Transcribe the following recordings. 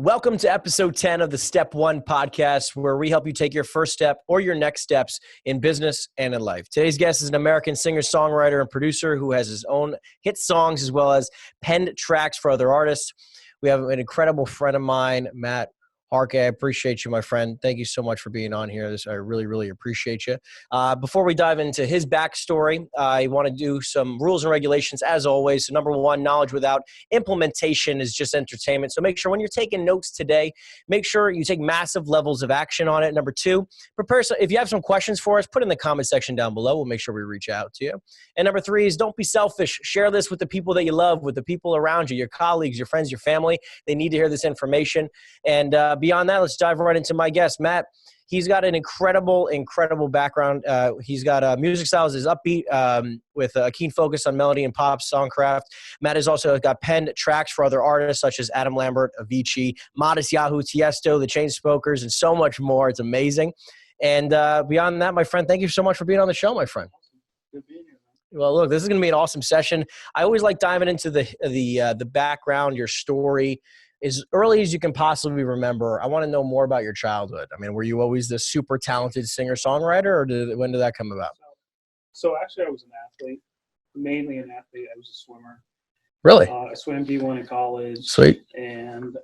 Welcome to episode 10 of the Step One podcast, where we help you take your first step or your next steps in business and in life. Today's guest is an American singer, songwriter, and producer who has his own hit songs as well as penned tracks for other artists. We have an incredible friend of mine, Matt Harke. I appreciate you, my friend. Thank you so much for being on here. I really, really appreciate you. Before we dive into his backstory, I want to do some rules and regulations as always. So number one, knowledge without implementation is just entertainment. So make sure when you're taking notes today, make sure you take massive levels of action on it. Number two, if you have some questions for us, put in the comment section down below. We'll make sure we reach out to you. And number three is don't be selfish. Share this with the people that you love, with the people around you, your colleagues, your friends, your family. They need to hear this information. And beyond that, let's dive right into my guest, Matt. He's got an incredible background. He's got music styles is upbeat with a keen focus on melody and pop songcraft. Matt has also got penned tracks for other artists such as Adam Lambert, Avicii, Modest Yahoo, Tiesto, The Chainsmokers, and so much more. It's amazing. And beyond that, my friend, thank you so much for being on the show, my friend. Good being here, man. Well, look, this is going to be an awesome session. I always like diving into the background, your story, as early as you can possibly remember. I want to know more about your childhood. I mean, were you always this super talented singer-songwriter, or when did that come about? So actually, I was an athlete, mainly an athlete. I was a swimmer. Really? I swam D1 in college. Sweet. And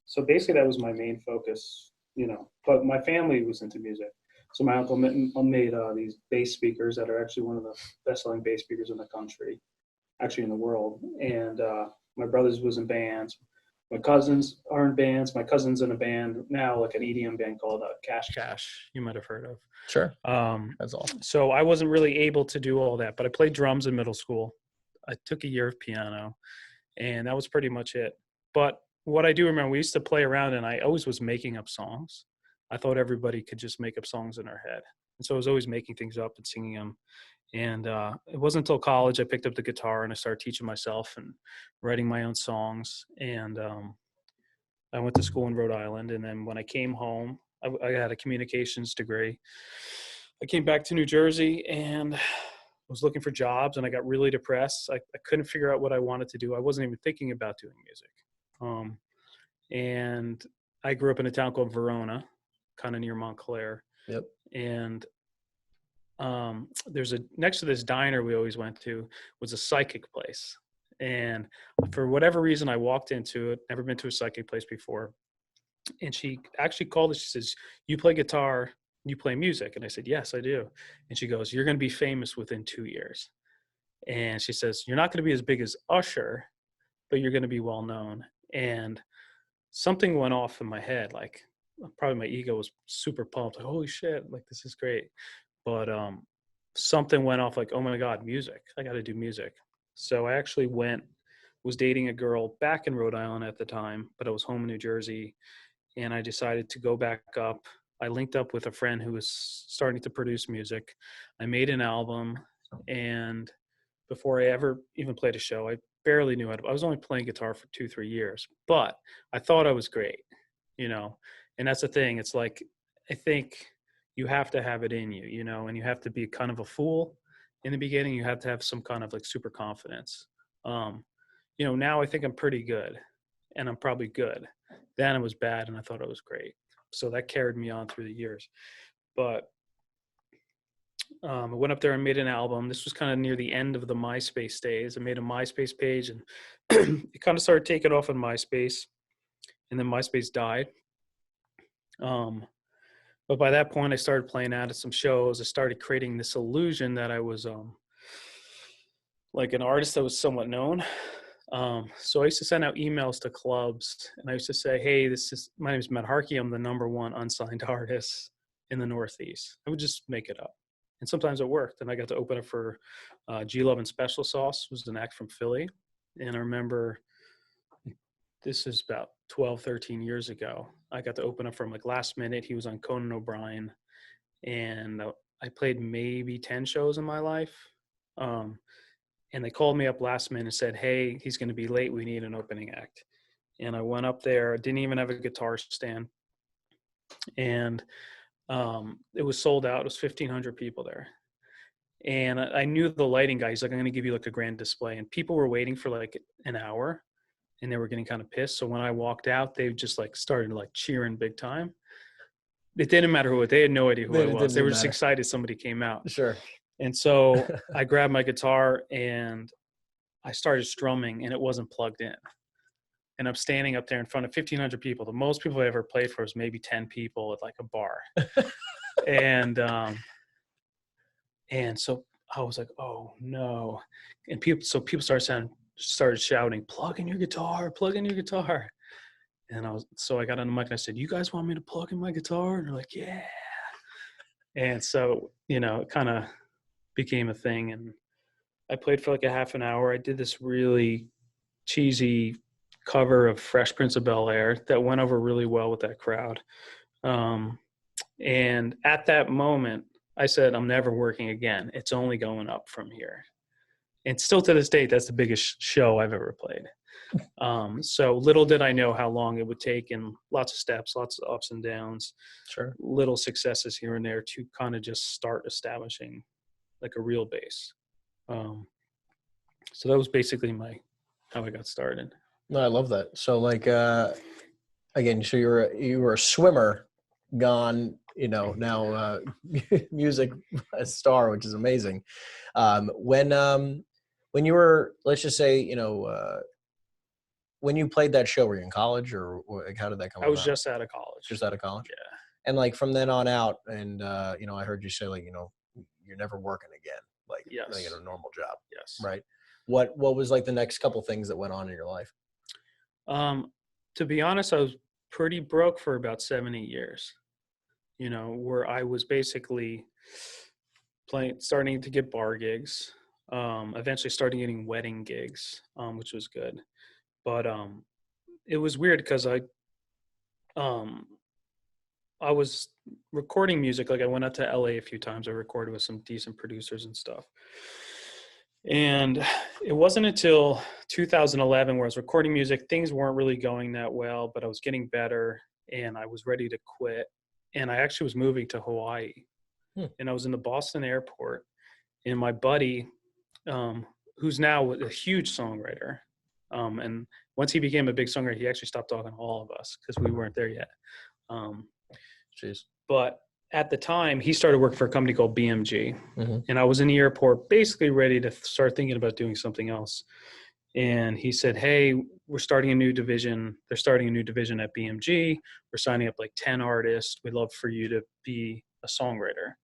so basically, that was my main focus, But my family was into music. So my uncle made these bass speakers that are actually one of the best-selling bass speakers in the country, actually in the world. And my brothers was in bands. My cousins are in bands. My cousin's in a band now, like an EDM band called Cash. You might have heard of. Sure. That's awesome. So I wasn't really able to do all that, but I played drums in middle school. I took a year of piano, and that was pretty much it. But what I do remember, we used to play around, and I always was making up songs. I thought everybody could just make up songs in their head. And so I was always making things up and singing them. And it wasn't until college I picked up the guitar and I started teaching myself and writing my own songs. And I went to school in Rhode Island. And then when I came home, I had a communications degree. I came back to New Jersey and was looking for jobs, and I got really depressed. I couldn't figure out what I wanted to do. I wasn't even thinking about doing music. And I grew up in a town called Verona, kind of near Montclair. Yep. And there's next to this diner we always went to was a psychic place. And for whatever reason, I walked into it, never been to a psychic place before. And she actually called it. She says, "You play guitar, you play music." And I said, "Yes, I do." And she goes, "You're going to be famous within 2 years." And she says, "You're not going to be as big as Usher, but you're going to be well known." And something went off in my head. Like, probably my ego was super pumped. Like, holy shit, like, this is great. But something went off, like, oh my God, music. I got to do music. So I actually was dating a girl back in Rhode Island at the time, but I was home in New Jersey. And I decided to go back up. I linked up with a friend who was starting to produce music. I made an album. And before I ever even played a show, I barely knew it. I was only playing guitar for 2-3 years, but I thought I was great, And that's the thing. It's like, I think you have to have it in you, and you have to be kind of a fool in the beginning. You have to have some kind of like super confidence. Now I think I'm pretty good, and I'm probably good. Then it was bad, and I thought it was great. So that carried me on through the years. But I went up there and made an album. This was kind of near the end of the MySpace days. I made a MySpace page, and it kind of started taking off on MySpace, and then MySpace died. But by that point, I started playing out at some shows. I started creating this illusion that I was like an artist that was somewhat known. So I used to send out emails to clubs, and I used to say, "Hey, my name is Matt Harke. I'm the #1 unsigned artist in the Northeast." I would just make it up. And sometimes it worked. And I got to open it for G Love and Special Sauce, was an act from Philly. And I remember this is about 12, 13 years ago. I got to open up from like Last Minute. He was on Conan O'Brien. And I played maybe 10 shows in my life. And they called me up last minute and said, "Hey, he's going to be late. We need an opening act." And I went up there. Didn't even have a guitar stand. And it was sold out. It was 1,500 people there. And I knew the lighting guy. He's like, "I'm going to give you like a grand display." And people were waiting for like an hour. and they were getting kind of pissed. So when I walked out, they just like started like cheering big time. It didn't matter who it. They had no idea who I was. They were just excited somebody came out. Sure. And so I grabbed my guitar and I started strumming, and it wasn't plugged in. And I'm standing up there in front of 1,500 people. The most people I ever played for was maybe 10 people at like a bar. And so I was like, oh no. And people started shouting, plug in your guitar. And I got on the mic and I said, you guys want me to plug in my guitar? And they're like, yeah. And so, it kind of became a thing. And I played for like a half an hour. I did this really cheesy cover of Fresh Prince of Bel-Air that went over really well with that crowd. And at that moment, I said, I'm never working again. It's only going up from here. And still to this date, that's the biggest show I've ever played. So little did I know how long it would take, and lots of steps, lots of ups and downs, Sure, little successes here and there to kind of just start establishing like a real base. So that was basically how I got started. no, I love that. So like again, so you were a swimmer, gone, now music star, which is amazing. When you were, let's just say, when you played that show, were you in college, or like, how did that come about? I was just out of college. Just out of college? Yeah. And like from then on out, and I heard you say like, you're never working again, like, yes, like at a normal job. Yes. Right. What was like the next couple things that went on in your life? To be honest, I was pretty broke for about 7-8 years, where I was basically starting to get bar gigs, eventually starting getting wedding gigs, which was good. But it was weird because I was recording music. Like I went out to LA a few times. I recorded with some decent producers and stuff. And it wasn't until 2011 where I was recording music. Things weren't really going that well, but I was getting better and I was ready to quit. And I actually was moving to Hawaii. And I was in the Boston airport, and my buddy, who's now a huge songwriter, and once he became a big songwriter, he actually stopped talking to all of us because we weren't there yet. But at the time, he started working for a company called BMG. Mm-hmm. And I was in the airport basically ready to start thinking about doing something else. And he said, hey, we're starting a new division. They're starting a new division at BMG. We're signing up like 10 artists. We'd love for you to be a songwriter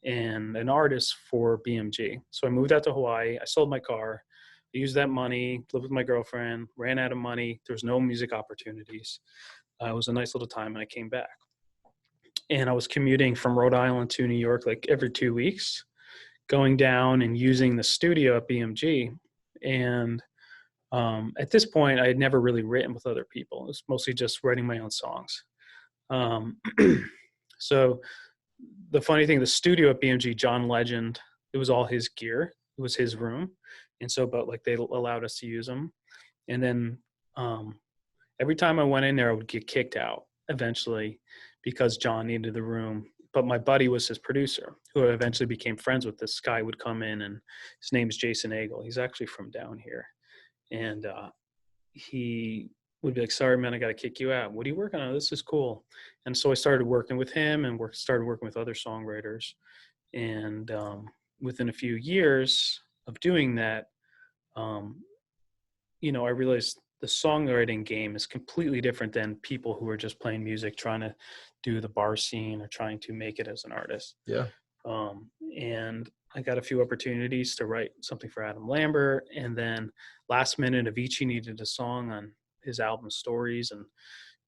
and an artist for BMG. So I moved out to Hawaii. I sold my car. I used that money, lived with my girlfriend, ran out of money. There was no music opportunities. It was a nice little time, and I came back. And I was commuting from Rhode Island to New York like every 2 weeks, going down and using the studio at BMG. And at this point, I had never really written with other people. It was mostly just writing my own songs. So the funny thing, the studio at BMG, John Legend, it was all his gear. It was his room. And so, but like they allowed us to use them. And then every time I went in there, I would get kicked out eventually because John needed the room. But my buddy was his producer, who I eventually became friends with. This guy would come in, and his name's Jason Agel. He's actually from down here. And he would be like, sorry, man, I got to kick you out. What are you working on? This is cool. And so I started working with him and started working with other songwriters. And within a few years of doing that, I realized the songwriting game is completely different than people who are just playing music, trying to do the bar scene or trying to make it as an artist. Yeah. And I got a few opportunities to write something for Adam Lambert. And then last minute, Avicii needed a song on his album Stories. And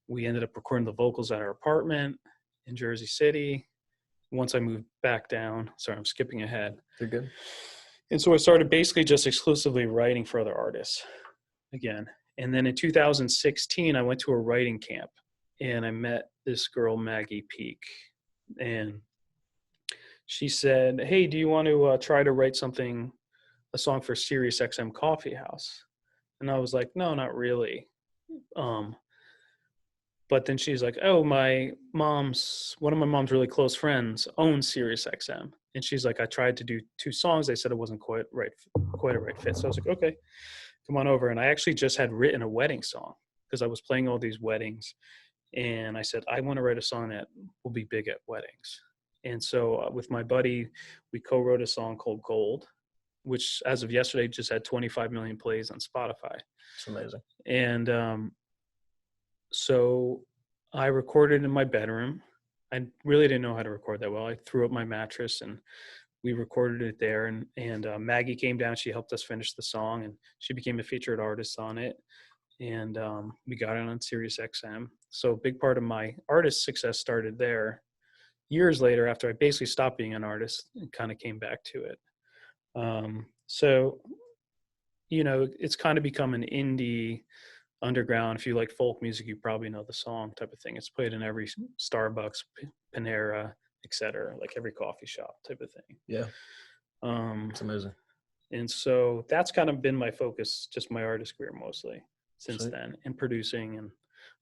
we ended up recording the vocals at our apartment in Jersey City. Once I moved back down, sorry, I'm skipping ahead. You're good. And so I started basically just exclusively writing for other artists again. And then in 2016, I went to a writing camp and I met this girl, Maggie Peak. And she said, hey, do you want to try to write a song for SiriusXM Coffee House? And I was like, no, not really. But then she's like, oh, one of my mom's really close friends owns SiriusXM. And she's like, I tried to do 2 songs. They said it wasn't quite a right fit. So I was like, okay. come on over. And I actually just had written a wedding song because I was playing all these weddings. And I said, I want to write a song that will be big at weddings. And so with my buddy, we co-wrote a song called Gold, which as of yesterday just had 25 million plays on Spotify. It's amazing. And so I recorded in my bedroom. I really didn't know how to record that well. I threw up my mattress and we recorded it there. And Maggie came down. She helped us finish the song, and she became a featured artist on it. And we got it on SiriusXM. So a big part of my artist success started there. Years later, after I basically stopped being an artist and kind of came back to it. So, you know, it's kind of become an indie underground. If you like folk music, you probably know the song type of thing. It's played in every Starbucks, Panera, etc., like every coffee shop type of thing. Yeah. It's amazing. And so that's kind of been my focus, just my artist career mostly since Sweet. then, and producing and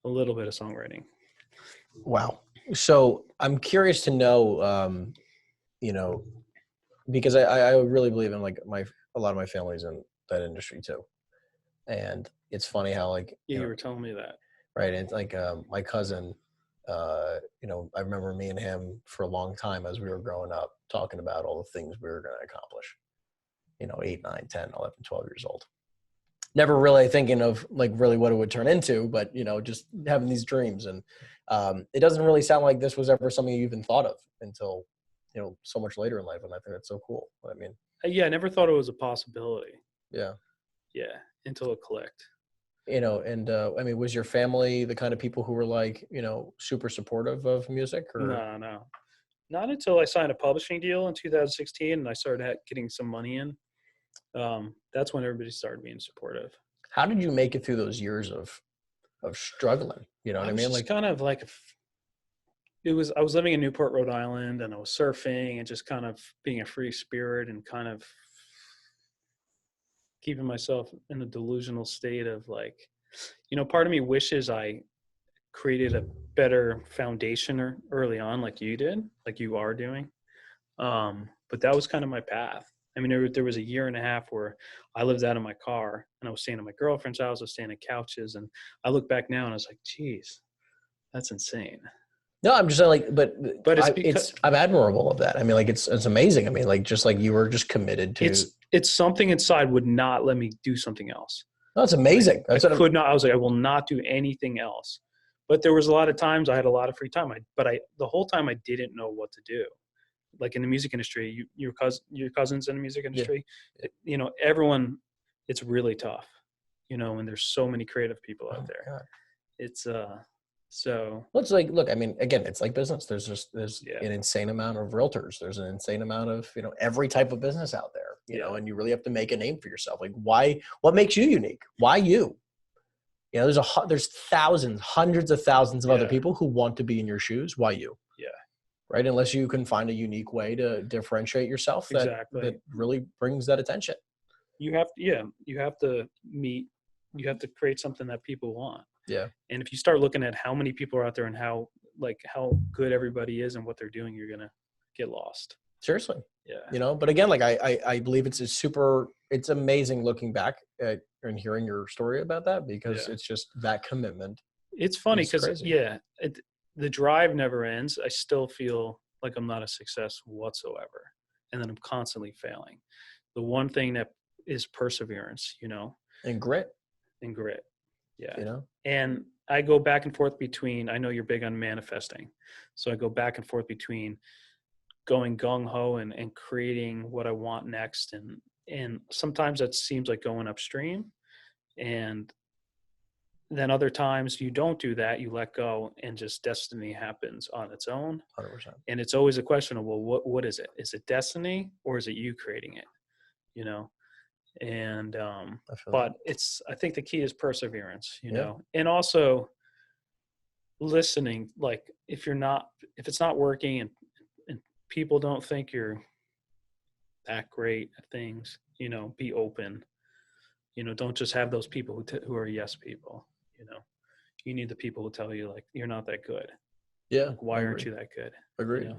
a little bit of songwriting. Wow. So I'm curious to know, you know, because I really believe in like a lot of my family's in that industry too. And it's funny how like, Yeah, you were telling me that. Right. And it's like my cousin, you know, I remember me and him for a long time as we were growing up talking about all the things we were going to accomplish, you know, 8, 9, 10, 11, 12 years old. Never really thinking of like really what it would turn into, but, you know, just having these dreams. And it doesn't really sound like this was ever something you even thought of until, you know, so much later in life. And I think that's so cool. I mean, Yeah, I never thought it was a possibility. yeah. Yeah, until it clicked. You know, and I mean, was your family the kind of people who were like, you know, super supportive of music? Or No. Not until I signed a publishing deal in 2016 and I started getting some money in. That's when everybody started being supportive. how did you make it through those years of struggling? You know what I mean? Like kind of like I was living in Newport, Rhode Island, and I was surfing and just kind of being a free spirit and kind of keeping myself in a delusional state of like, you know, part of me wishes I created a better foundation early on, like you did, like you are doing. But that was kind of my path. I mean, there was a year and a half where I lived out of my car and I was staying at my girlfriend's house. I was staying at couches, and I look back now and I was like, geez, that's insane. No, I'm just saying like, but I'm admirable of that. I mean, like it's amazing. I mean, like just like you were just committed to. It's something inside would not let me do something else. No, it's amazing. I could not. I was like, I will not do anything else. But there was a lot of times I had a lot of free time. The whole time I didn't know what to do. Like in the music industry, your cousins in the music industry, yeah. You know, everyone, it's really tough, you know, and there's so many creative people out there. God. It's so. Well, it's like, look, I mean, again, it's like business. There's an insane amount of realtors. There's an insane amount of, you know, every type of business out there, you know, and you really have to make a name for yourself. Like what makes you unique? Why you? You know, there's thousands, hundreds of thousands of other people who want to be in your shoes. Why you? Yeah. Right. Unless you can find a unique way to differentiate yourself that really brings that attention. You have to create something that people want. Yeah. And if you start looking at how many people are out there and how good everybody is and what they're doing, you're going to get lost. Seriously. Yeah. You know, but again, like I believe it's amazing looking back at and hearing your story about that, because it's just that commitment. It's funny because the drive never ends. I still feel like I'm not a success whatsoever, and then I'm constantly failing. The one thing that is perseverance, you know, and grit. Yeah. You know, and I go back and forth between, I know you're big on manifesting. So I go back and forth between going gung ho and creating what I want next. And sometimes that seems like going upstream. And then other times you don't do that, you let go, and just destiny happens on its own. 100%. And it's always a question of, well, what is it? Is it destiny or is it you creating it? You know? And, but I think the key is perseverance, you know, and also listening. Like if it's not working and people don't think you're that great at things, you know, be open, you know, don't just have those people who are yes people, you know, you need the people who tell you like, you're not that good. Yeah. Like, why aren't you that good? Agreed.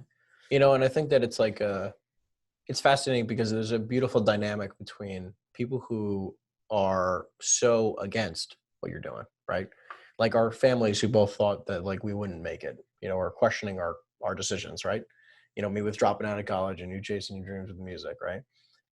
You know, and I think that it's like, it's fascinating because there's a beautiful dynamic between people who are so against what you're doing, right? Like our families who both thought that like we wouldn't make it, you know, or questioning our decisions, right? You know, me with dropping out of college and you chasing your dreams with music, right?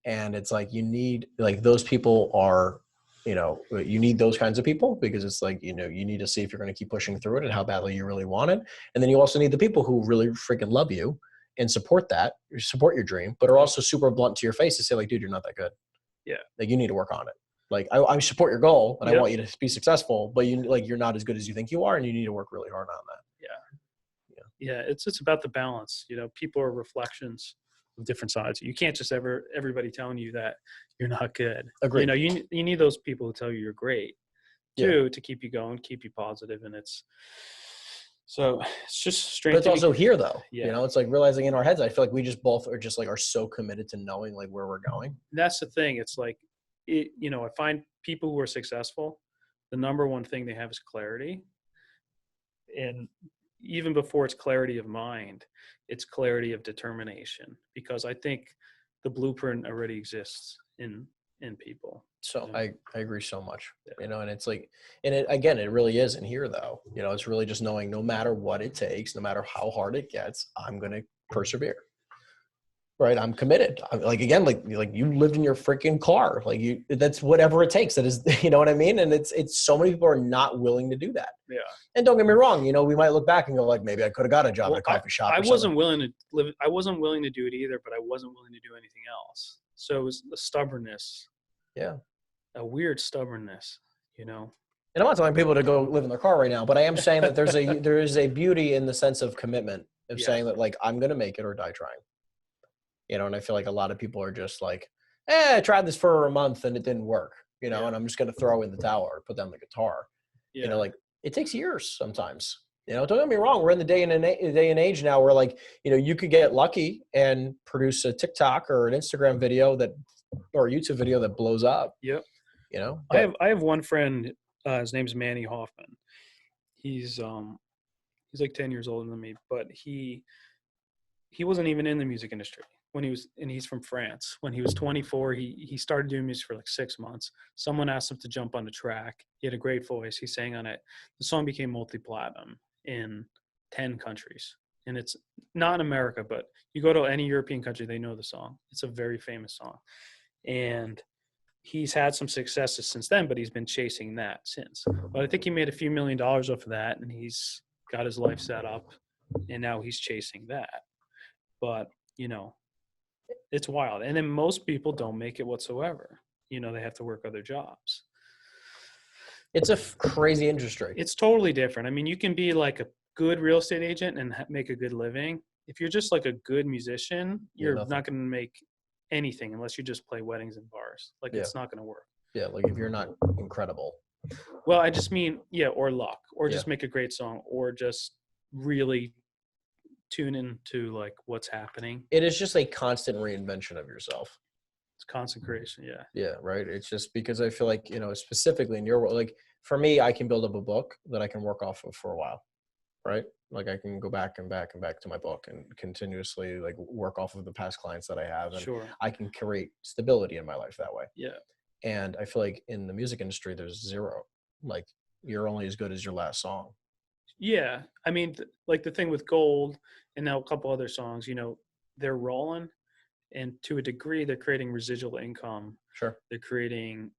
And it's like you need like those people are, you know, you need those kinds of people because it's like, you know, you need to see if you're going to keep pushing through it and how badly you really want it. And then you also need the people who really freaking love you and support that, support your dream, but are also super blunt to your face to say like, dude, you're not that good. Yeah. Like you need to work on it. Like I support your goal and I Yep. want you to be successful, but you like you're not as good as you think you are, and you need to work really hard on that. Yeah, it's about the balance. You know, people are reflections of different sides. You can't just everybody telling you that you're not good. Agreed. You know, you need those people who tell you you're great too, to keep you going, keep you positive, and it's just strange. But it's also here though. Yeah. You know, it's like realizing in our heads, I feel like we just both are just like are so committed to knowing like where we're going. That's the thing. It's like you know, I find people who are successful, the number one thing they have is clarity. And even before it's clarity of mind, it's clarity of determination, because I think the blueprint already exists in people. So You know? I agree so much, Yeah. you know, and it's like, and it, again, it really is in here though, you know, it's really just knowing no matter what it takes, no matter how hard it gets, I'm going to persevere. Right. I'm committed. Like, again, like you lived in your freaking car, like that's whatever it takes. That is, you know what I mean? And it's so many people are not willing to do that. Yeah. And don't get me wrong, you know, we might look back and go like, maybe I could have got a job at a coffee shop. I wasn't willing to live. I wasn't willing to do it either, but I wasn't willing to do anything else. So it was the stubbornness. Yeah. A weird stubbornness, you know? And I'm not telling people to go live in their car right now, but I am saying that there is a beauty in the sense of commitment of saying that like, I'm going to make it or die trying. You know, and I feel like a lot of people are just like, I tried this for a month and it didn't work, you know, and I'm just going to throw in the towel or put down the guitar. You know, like it takes years sometimes. You know, don't get me wrong. We're in the day and age now where like, you know, you could get lucky and produce a TikTok or an Instagram video or a YouTube video that blows up. Yep. You know, I have one friend, his name's Manny Hoffman. He's like 10 years older than me, but he wasn't even in the music industry when and he's from France. When he was 24, he started doing music for like 6 months. Someone asked him to jump on the track. He had a great voice. He sang on it. The song became multi-platinum in 10 countries. And it's not in America, but you go to any European country, they know the song. It's a very famous song. And he's had some successes since then, but he's been chasing that since. But I think he made a few $1 million off of that, and he's got his life set up, and now he's chasing that. But, you know, it's wild. And then most people don't make it whatsoever. You know, they have to work other jobs. It's a crazy industry. It's totally different. I mean, you can be like a good real estate agent and make a good living. If you're just like a good musician, you're not going to make anything unless you just play weddings and bars. Like it's not going to work. Yeah, like if you're not incredible. Well, I just mean, or luck, or just make a great song, or just really tune into like what's happening. It is just a constant reinvention of yourself. It's consecration. Yeah. Yeah. Right. It's just because I feel like, you know, specifically in your world, like for me, I can build up a book that I can work off of for a while. Right. Like I can go back and back and back to my book and continuously like work off of the past clients that I have. And I can create stability in my life that way. Yeah. And I feel like in the music industry, there's zero, like you're only as good as your last song. Yeah. I mean, like the thing with Gold and now a couple other songs, you know, they're rolling, and to a degree they're creating residual income. Sure. They're creating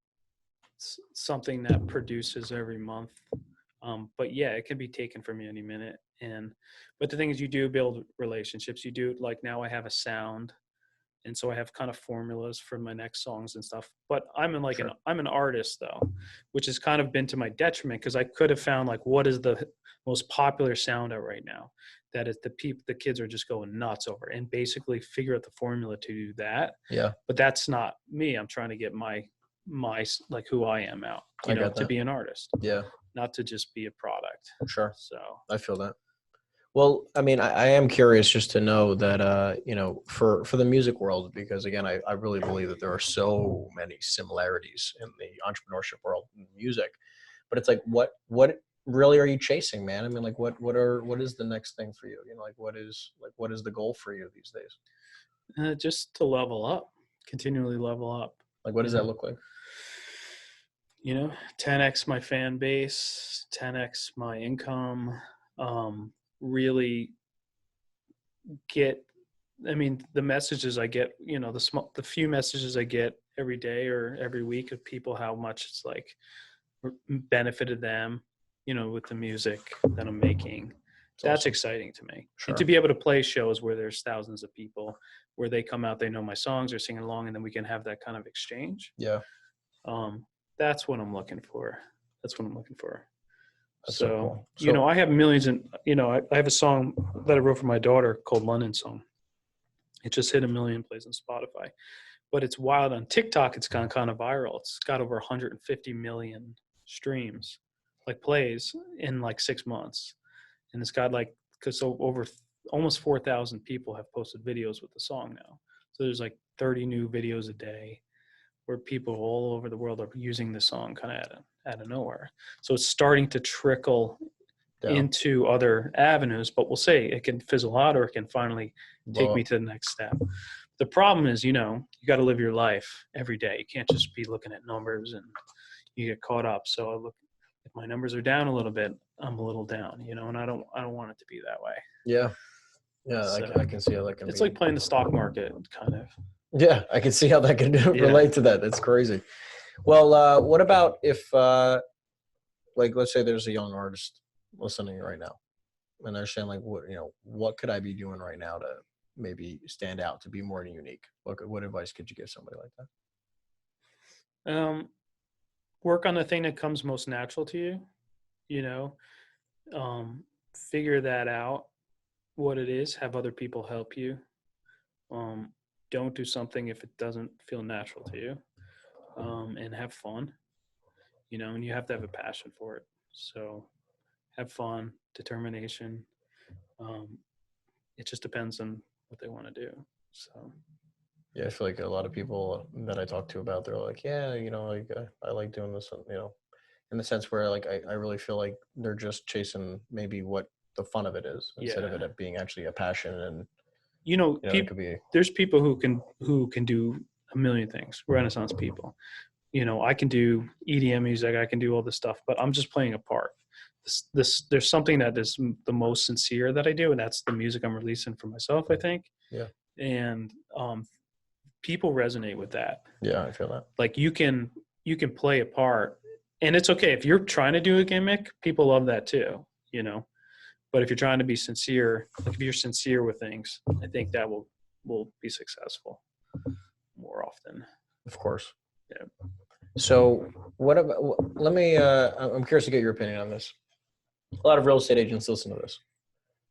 something that produces every month. But yeah, it can be taken from you any minute. But the thing is, you do build relationships. You do, like now I have a sound. And so I have kind of formulas for my next songs and stuff. But I'm I'm an artist though, which has kind of been to my detriment, because I could have found like what is the most popular sound out right now that is the kids are just going nuts over, and basically figure out the formula to do that. Yeah. But that's not me. I'm trying to get my like who I am out, you know, to be an artist. Yeah. Not to just be a product. Sure. So I feel that. Well, I mean, I am curious just to know that, you know, for the music world, because again, I really believe that there are so many similarities in the entrepreneurship world in music, but it's like, what really are you chasing, man? I mean, like what is the next thing for you? You know, like what is the goal for you these days? Just to level up, continually level up. Like, what does that look like? 10x my fan base, 10x my income, really get, I mean, the messages I get, the few messages I get every day or every week of people, how much it's like benefited them, with the music that I'm making. That's awesome. Exciting to me. Sure. And to be able to play shows where there's thousands of people, where they come out, they know my songs, they're singing along, and then we can have that kind of exchange. Yeah. That's what I'm looking for. That's so cool. I have millions I have a song that I wrote for my daughter called London Song. It just hit 1 million plays on Spotify, but it's wild on TikTok. It's gone kind of viral. It's got over 150 million streams, like plays in like 6 months. And it's got over almost 4,000 people have posted videos with the song now. So there's like 30 new videos a day where people all over the world are using the song kind of out of nowhere. So it's starting to trickle into other avenues, but we'll say it can fizzle out or it can finally take me to the next step. The problem is, you got to live your life every day. You can't just be looking at numbers and you get caught up. So I look, if my numbers are down a little bit, I'm a little down, and I don't want it to be that way. Yeah. Yeah. So I can see how that can it's like playing the stock market kind of. Yeah. I can see how that can relate to that. That's crazy. Well, what about if, let's say there's a young artist listening right now and they're saying what could I be doing right now to maybe stand out, to be more unique? What advice could you give somebody like that? Work on the thing that comes most natural to you, figure that out, what it is, have other people help you. Don't do something if it doesn't feel natural to you, and have fun, and you have to have a passion for it. So have fun, determination. It just depends on what they want to do. So. Yeah, I feel like a lot of people that I talk to about, they're like, yeah, I like doing this, in the sense where I really feel like they're just chasing maybe what the fun of it is instead of it being actually a passion. And it could be, there's people who can do a million things. Renaissance people, I can do EDM music, I can do all this stuff, but I'm just playing a part. There's something that is the most sincere that I do, and that's the music I'm releasing for myself, I think. Yeah. And people resonate with that. Yeah, I feel that. Like you can play a part, and it's okay if you're trying to do a gimmick. People love that too, But if you're trying to be sincere, if you're sincere with things, I think that will be successful more often. Of course. Yeah. So what about? Let me. I'm curious to get your opinion on this. A lot of real estate agents listen to this.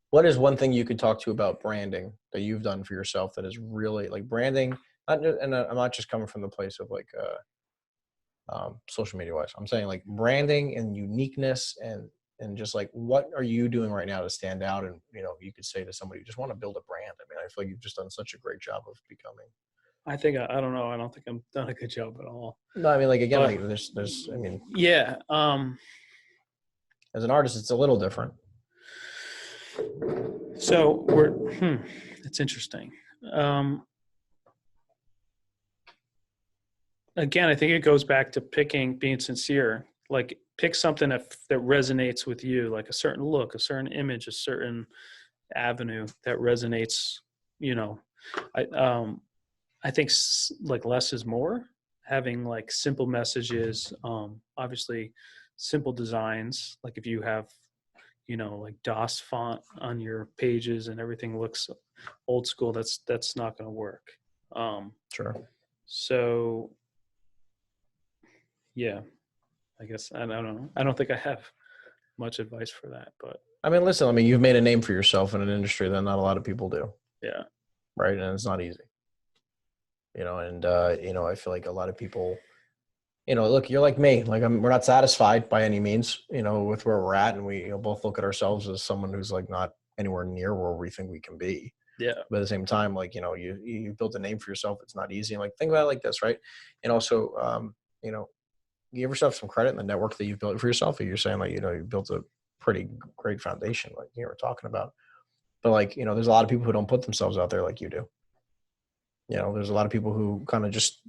What is one thing you could talk to about branding that you've done for yourself that is really branding? And I'm not just coming from the place of social media wise. I'm saying branding and uniqueness and just what are you doing right now to stand out? And, you could say to somebody, you just want to build a brand. I mean, I feel like you've just done such a great job of becoming. I think, I don't know. I don't think I've done a good job at all. No, I mean, again, there's, yeah. As an artist, it's a little different. So it's interesting. Again, I think it goes back to being sincere. Pick something that resonates with you, like a certain look, a certain image, a certain avenue that resonates. I think less is more. Having simple messages, obviously simple designs. Like if you have, DOS font on your pages and everything looks old school, that's not going to work. Sure. So yeah, I guess I don't know. I don't think I have much advice for that, but I mean, listen, you've made a name for yourself in an industry that not a lot of people do. Yeah. Right. And it's not easy, and I feel like a lot of people, look, you're like me, we're not satisfied by any means, with where we're at. And we both look at ourselves as someone who's not anywhere near where we think we can be. Yeah. But at the same time, you built a name for yourself. It's not easy. And think about it like this, right? And also, give yourself some credit in the network that you've built for yourself. You're saying you built a pretty great foundation, you were talking about. But there's a lot of people who don't put themselves out there like you do. There's a lot of people who kind of just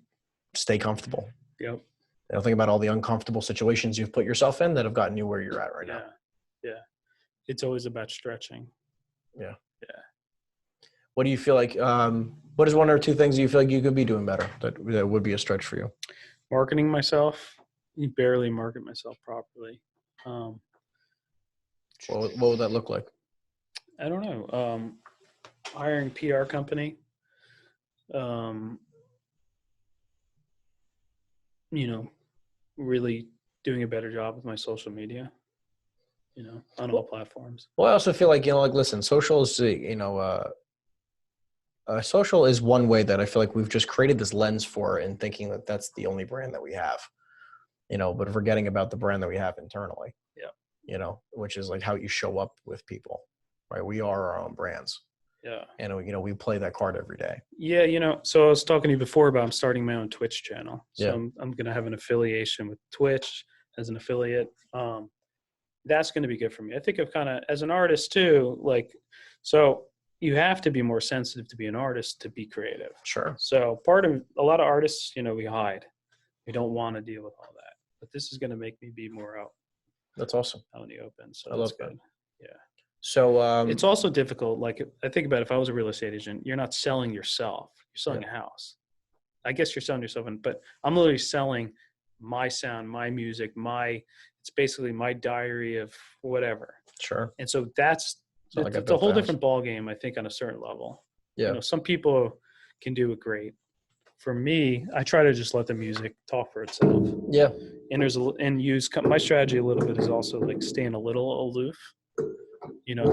stay comfortable. Yep. think about all the uncomfortable situations you've put yourself in that have gotten you where you're at right now. Yeah. It's always about stretching. Yeah. Yeah. What do you feel like, what is one or two things you feel like you could be doing better that would be a stretch for you? Marketing myself. You barely market myself properly. What would that look like? I don't know. Hiring PR company. Really doing a better job with my social media, on all platforms. Well, I also feel like, listen, social is, social is one way that I feel like we've just created this lens for and thinking that that's the only brand that we have, but forgetting about the brand that we have internally, which is like how you show up with people, right? We are our own brands. Yeah. And, we play that card every day. Yeah. So I was talking to you before about I'm starting my own Twitch channel. So I'm going to have an affiliation with Twitch as an affiliate. That's going to be good for me. I think of kind of as an artist too, so you have to be more sensitive to be an artist to be creative. Sure. So a lot of artists, we hide. We don't want to deal with all that, but this is going to make me be more out. That's awesome. Out in the open. So I love that. Yeah. So it's also difficult. Like I think about if I was a real estate agent, you're not selling yourself. You're selling a house. I guess you're selling yourself, but I'm literally selling my sound, my music, it's basically my diary of whatever. Sure. And so it's a whole different ball game, I think, on a certain level. Yeah. Some people can do it great. For me, I try to just let the music talk for itself. Yeah. And use my strategy a little bit is also like staying a little aloof,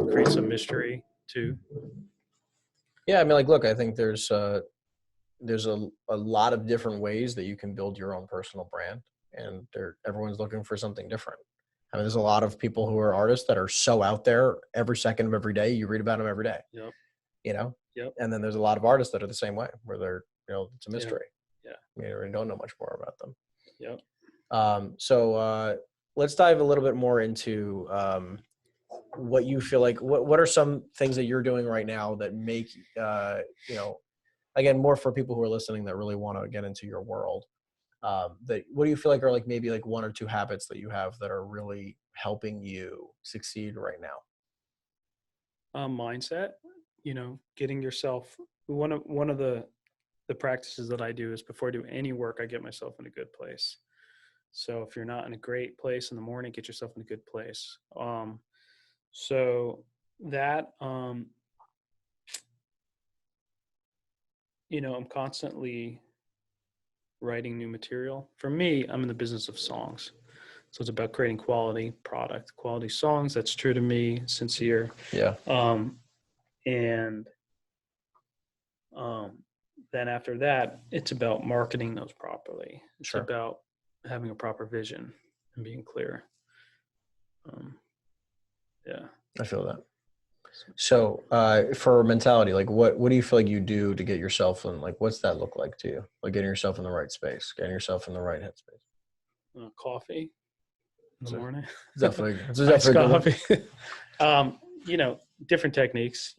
create some mystery too. Yeah. I mean, look, I think there's a lot of different ways that you can build your own personal brand, and everyone's looking for something different. I mean, there's a lot of people who are artists that are so out there every second of every day. You read about them every day. Yep. Yep. And then there's a lot of artists that are the same way, where they're, it's a mystery. Yeah. We don't know much more about them. Yep. So let's dive a little bit more into what you feel like. What are some things that you're doing right now that make again, more for people who are listening that really want to get into your world. What do you feel like are maybe one or two habits that you have that are really helping you succeed right now? Mindset, getting yourself, one of the practices that I do is before I do any work, I get myself in a good place. So if you're not in a great place in the morning, get yourself in a good place. So that, I'm constantly writing new material. For me, I'm in the business of songs. So it's about creating quality product, quality songs. That's true to me, sincere. Yeah. Then after that, it's about marketing those properly. It's Sure. about having a proper vision and being clear. Yeah. I feel that. So for mentality, what do you feel like you do to get yourself in, what's that look like to you? Like getting yourself in the right space, getting yourself in the right headspace. Coffee in the morning. Definitely. Coffee. Different techniques,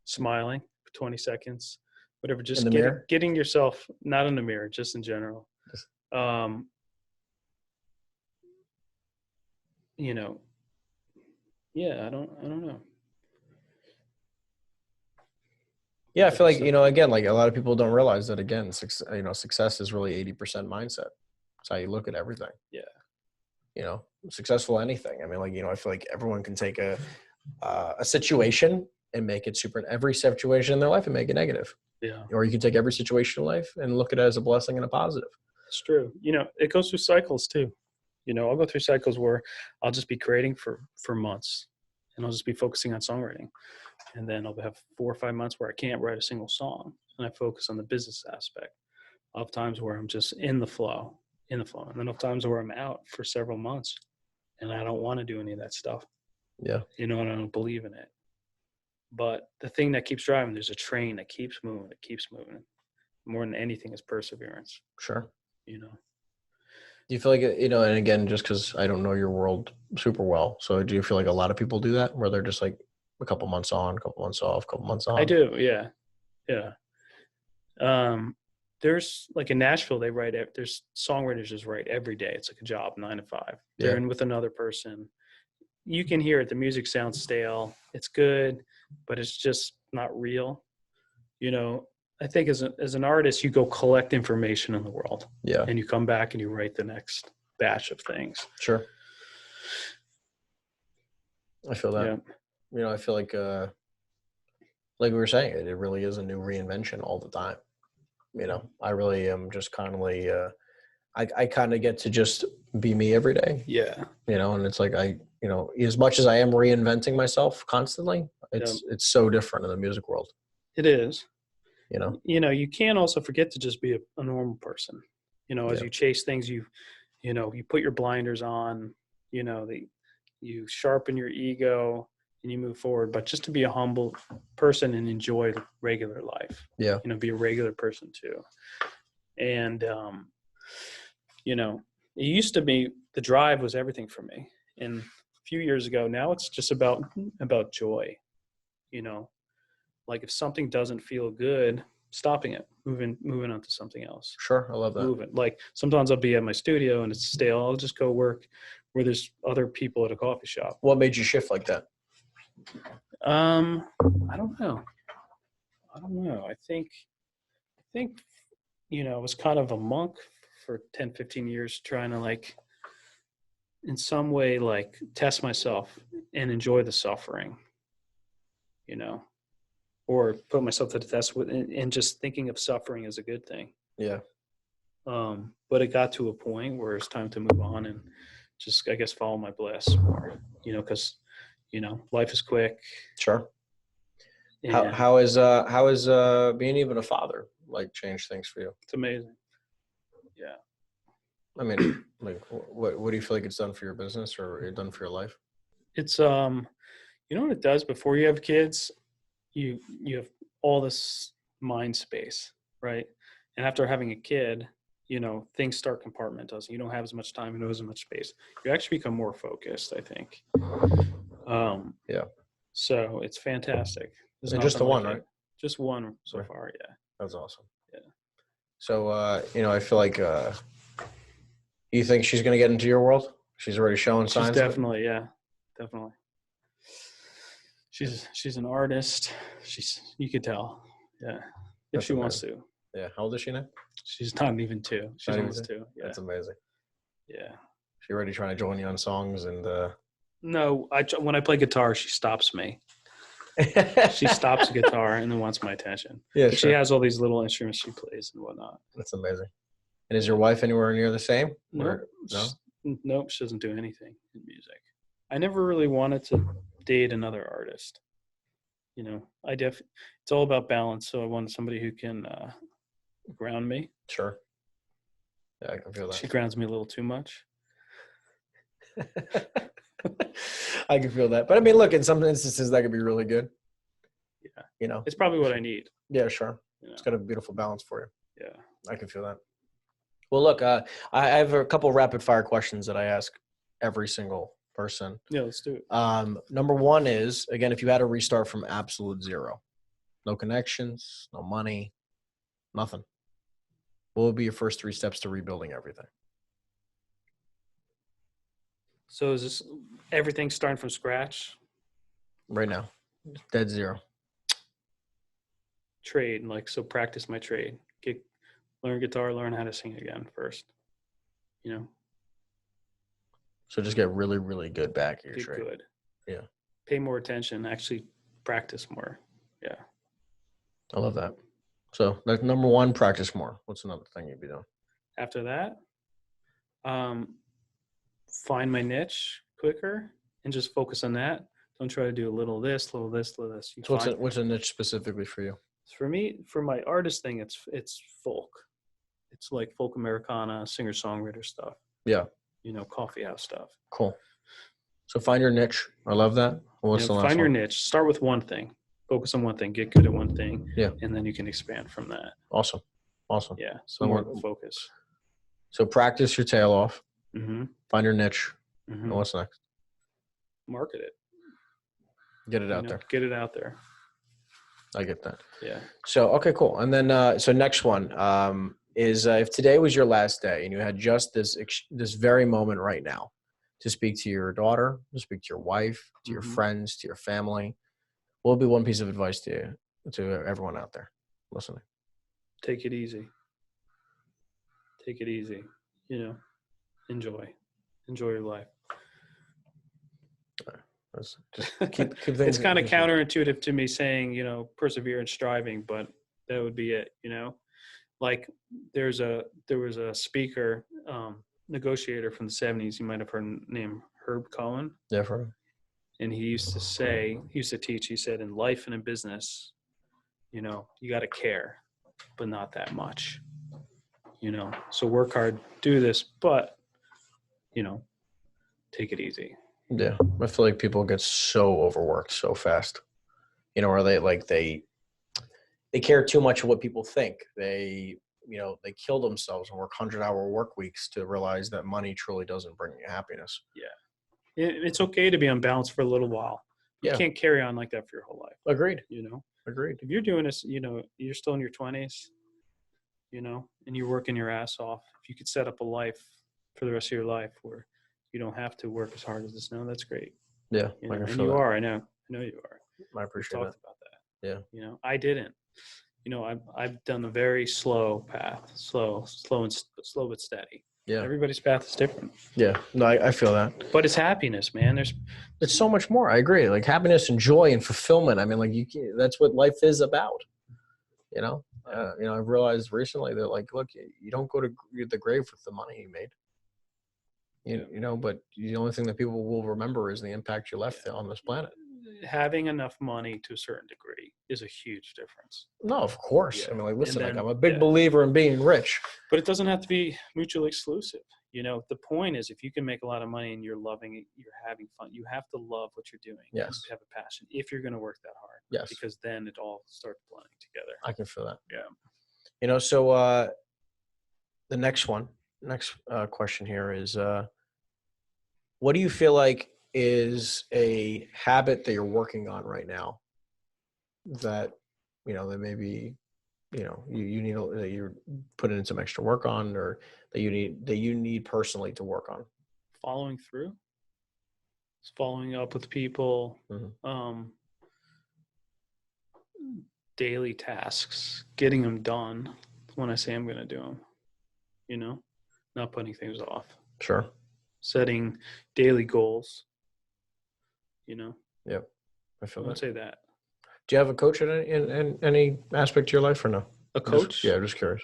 smiling for 20 seconds, whatever, just getting yourself, not in the mirror, just in general. Yeah, I don't know. Yeah, I feel like, again, a lot of people don't realize that, again, success is really 80% mindset. It's how you look at everything. Yeah. Successful anything. I mean, I feel like everyone can take a situation and make it every situation in their life and make it negative. Yeah. Or you can take every situation in life and look at it as a blessing and a positive. It's true. It goes through cycles too. I'll go through cycles where I'll just be creating for months, and I'll just be focusing on songwriting. And then I'll have 4 or 5 months where I can't write a single song, and I focus on the business aspect. I'll have times where I'm just in the flow. And then I'll have times where I'm out for several months and I don't want to do any of that stuff. Yeah. And I don't believe in it. But the thing that keeps driving, there's a train that keeps moving. It keeps moving. More than anything is perseverance. Sure. Do you feel like, and again, just because I don't know your world super well, so do you feel like a lot of people do that, where they're just a couple months on, a couple months off, a couple months on? I do, yeah. Yeah. there's like in Nashville, there's songwriters just write every day. It's like a job, 9 to 5. They're in with another person. You can hear it. The music sounds stale. It's good, but it's just not real. I think as an artist, you go collect information in the world. Yeah. And you come back and you write the next batch of things. Sure. I feel that. Yeah. I feel like we were saying, it really is a new reinvention all the time. I really am just constantly, I kind of get to just be me every day. Yeah. And it's like, as much as I am reinventing myself constantly, it's so different in the music world. It is. You can't also forget to just be a normal person. As you chase things, you put your blinders on, you sharpen your ego and you move forward, but just to be a humble person and enjoy regular life. Yeah. Be a regular person too. And, it used to be the drive was everything for me. And a few years ago, now it's just about joy. Like if something doesn't feel good, stopping it, moving on to something else. Sure. I love that. Moving. Like sometimes I'll be at my studio and it's stale. I'll just go work where there's other people at a coffee shop. What made you shift like that? I don't know. I think, I was kind of a monk for 10, 15 years trying to like, in some way, like test myself and enjoy the suffering, or put myself to the test and just thinking of suffering as a good thing. Yeah. But it got to a point where it's time to move on and just, I guess, follow my bliss more, because, life is quick. Sure. How is being even a father like changed things for you? It's amazing. Yeah. I mean, like, what do you feel like it's done for your business or done for your life? It's, what it does before you have kids, you have all this mind space, right? And after having a kid, things start compartmentalizing. You don't have as much time, you don't have as much space. You actually become more focused, I think. Yeah. So it's fantastic. And just the one, right? Just one so far, yeah. That's awesome. Yeah. So, I feel like, you think she's going to get into your world? She's already showing signs. Definitely, yeah, definitely. She's an artist. You could tell, yeah, if she wants to. Yeah. How old is she now? She's not even 2. She's almost 2. Yeah. That's amazing. Yeah. She already trying to join you on songs and. No, when I play guitar, she stops me. She stops the guitar and then wants my attention. Yeah, sure. She has all these little instruments she plays and whatnot. That's amazing. And is your wife anywhere near the same? No. Nope, she doesn't do anything in music. I never really wanted to date another artist. It's all about balance. So I wanted somebody who can ground me. Sure. Yeah, I can feel that. She grounds me a little too much. I can feel that. But I mean, look, in some instances that could be really good. Yeah. It's probably what I need. Yeah, sure. It's got a beautiful balance for you. Yeah. I can feel that. Well, look, I have a couple rapid fire questions that I ask every single person. Yeah, let's do it. Number one is, again, if you had to restart from absolute zero, no connections, no money, nothing, what would be your first 3 steps to rebuilding everything? So is this everything starting from scratch? Right now, dead zero. Trade, so practice my trade. Learn guitar, learn how to sing again first. So just get really, really good back at your Get trade. good. Yeah. Pay more attention. Actually practice more. Yeah. I love that. So that's number one, practice more. What's another thing you'd be doing? After that, find my niche quicker and just focus on that. Don't try to do a little this, little this, little this. So what's a niche specifically for you? For me, for my artist thing, it's folk. It's like folk Americana, singer-songwriter stuff. Yeah. Coffee house stuff. Cool. So find your niche. I love that. What's the last find your one? niche. Start with one thing. Focus on one thing. Get good at one thing. Yeah. And then you can expand from that. Awesome. Yeah. So more focus. So practice your tail off. Mm-hmm. Find your niche. Mm-hmm. And what's next? Market it. Get it out there. Get it out there. I get that. Yeah. So, okay, cool. And then, so next one is if today was your last day and you had just this very moment right now to speak to your daughter, to speak to your wife, to your friends, to your family, what would be one piece of advice to everyone out there listening? Take it easy. Take it easy. You know, enjoy your life. Just keep things. It's kind of counterintuitive to me saying, you know, persevere and striving, but that would be it. You know, like there was a speaker, negotiator from the 70s. You might have heard named Herb Cohen. Yeah, for him. And he used to teach, he said, in life and in business, you know, you got to care, but not that much, you know, so work hard, do this, but, you know, take it easy. Yeah. I feel like people get so overworked so fast, you know, or they care too much of what people think. They kill themselves and work 100-hour work weeks to realize that money truly doesn't bring you happiness. Yeah. It's okay to be unbalanced for a little while. You can't carry on like that for your whole life. Agreed. You know, agreed. If you're doing this, you know, you're still in your 20s, you know, and you're working your ass off. If you could set up a life for the rest of your life where you don't have to work as hard as this now, that's great. Yeah. You know? And you are, I know you are. I appreciate We've talked about that. Yeah. You know, I didn't. You know, I've done a very slow path, slow but steady. Yeah. Everybody's path is different. Yeah. No, I feel that. But it's happiness, man. It's so much more. I agree. Like happiness and joy and fulfillment. I mean, like that's what life is about. You know, I've realized recently that like, look, you don't go to the grave with the money you made. You know, but the only thing that people will remember is the impact you left on this planet. Having enough money to a certain degree is a huge difference. No, of course. Yeah. I mean, like, listen, I'm a big believer in being rich. But it doesn't have to be mutually exclusive. You know, the point is if you can make a lot of money and you're loving it, you're having fun, you have to love what you're doing. Yes. You have a passion if you're going to work that hard. Yes. Because then it all starts blending together. I can feel that. Yeah. You know, so the next question here is, what do you feel like is a habit that you're working on right now that, you know, that maybe, you know, you need, that you're putting in some extra work on, or that you need personally to work on? Following through. It's following up with people, daily tasks, getting them done when I say I'm going to do them, you know, not putting things off. Sure. Setting daily goals, you know. Yep. I feel that. I'd say that. Do you have a coach in any aspect of your life or no? A coach? I'm just curious.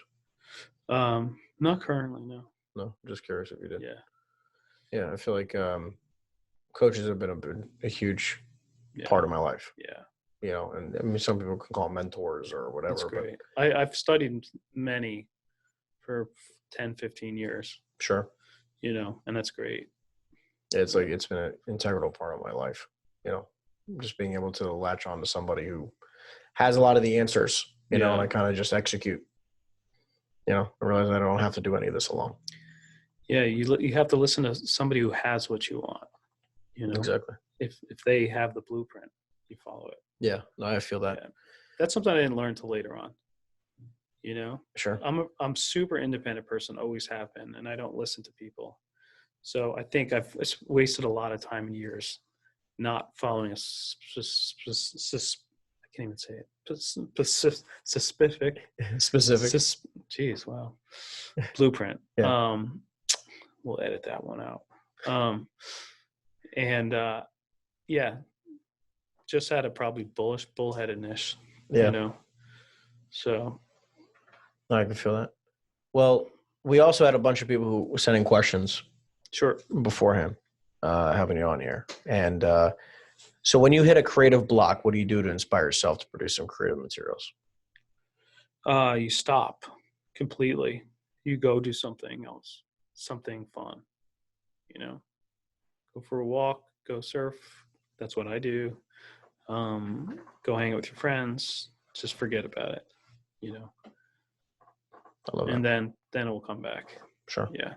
Not currently, no. No, just curious if you did. Yeah. Yeah, I feel like coaches have been a huge part of my life. Yeah. You know, and I mean, some people can call them mentors or whatever. That's great. But I've studied many for 10, 15 years. Sure. You know, and that's great. It's like, it's been an integral part of my life, you know, just being able to latch on to somebody who has a lot of the answers, you know, and I kind of just execute, you know, I realize I don't have to do any of this alone. Yeah. You have to listen to somebody who has what you want, you know. Exactly. If they have the blueprint, you follow it. Yeah. No, I feel that. Yeah. That's something I didn't learn till later on. You know, sure. I'm super independent person, always have been, and I don't listen to people. So I think I've wasted a lot of time and years not following a I can't even say it. Specific. Geez, wow. Blueprint. Yeah. We'll edit that one out. Just had a probably bullheadedness. Yeah. You know, so. I can feel that. Well, we also had a bunch of people who were sending questions. Sure. Beforehand, having you on here. And so when you hit a creative block, what do you do to inspire yourself to produce some creative materials? You stop completely. You go do something else, something fun, you know, go for a walk, go surf. That's what I do. Go hang out with your friends. Just forget about it, you know. I love that. And then it will come back. Sure. Yeah.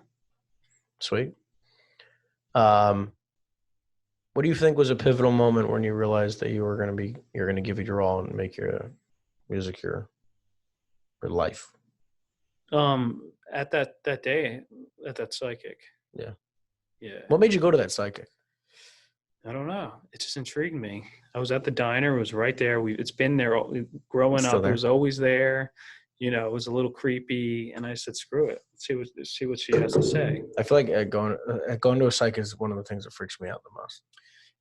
Sweet. What What do you think was a pivotal moment when you realized that you're going to give it your all and make your music your life? At that day, at that psychic. Yeah. Yeah. What made you go to that psychic? I don't know. It just intrigued me. I was at the diner. It was right there. It's been there growing up. It was always there. You know, it was a little creepy. And I said, screw it. See what she has to say. I feel like going to a psychic is one of the things that freaks me out the most.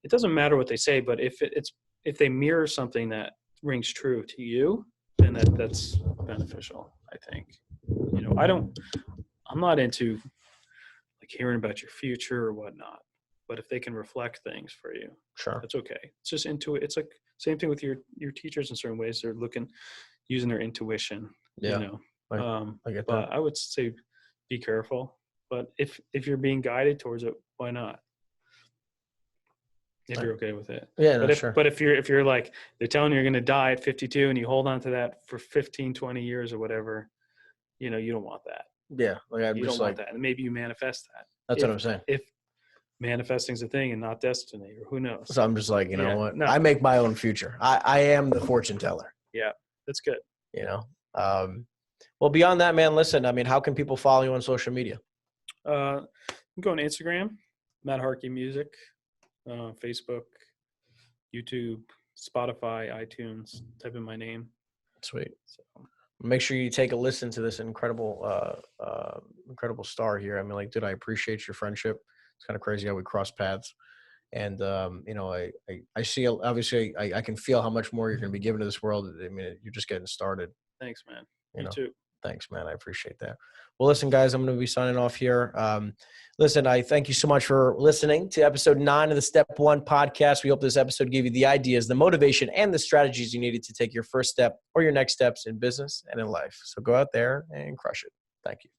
It doesn't matter what they say, but if they mirror something that rings true to you, then that's beneficial, I think. You know, I'm not into like hearing about your future or whatnot. But if they can reflect things for you, sure, that's okay. It's just it's like same thing with your teachers in certain ways. They're using their intuition. Yeah, you know. I get but that. I would say be careful. But if you're being guided towards it, why not? If you're okay with it. Yeah, but if you're like they're telling you you're going to die at 52 and you hold on to that for 15, 20 years or whatever, you know, you don't want that. Yeah, like I'm you just don't like want that, and maybe you manifest that. That's what I'm saying. If manifesting's a thing and not destiny, or who knows. So I'm just like, you know what? No. I make my own future. I am the fortune teller. Yeah, that's good. You know? Well, beyond that, man, listen, I mean, how can people follow you on social media? You can go on Instagram, Matt Harke Music, Facebook, YouTube, Spotify, iTunes, type in my name. Sweet. So make sure you take a listen to this incredible star here. I mean, like, dude, I appreciate your friendship. It's kind of crazy how we cross paths. And, you know, I see, obviously, I can feel how much more you're going to be given to this world. I mean, you're just getting started. Thanks, man. You too. Thanks, man. I appreciate that. Well, listen, guys, I'm going to be signing off here. Listen, I thank you so much for listening to episode 9 of the Step 1 podcast. We hope this episode gave you the ideas, the motivation, and the strategies you needed to take your first step or your next steps in business and in life. So go out there and crush it. Thank you.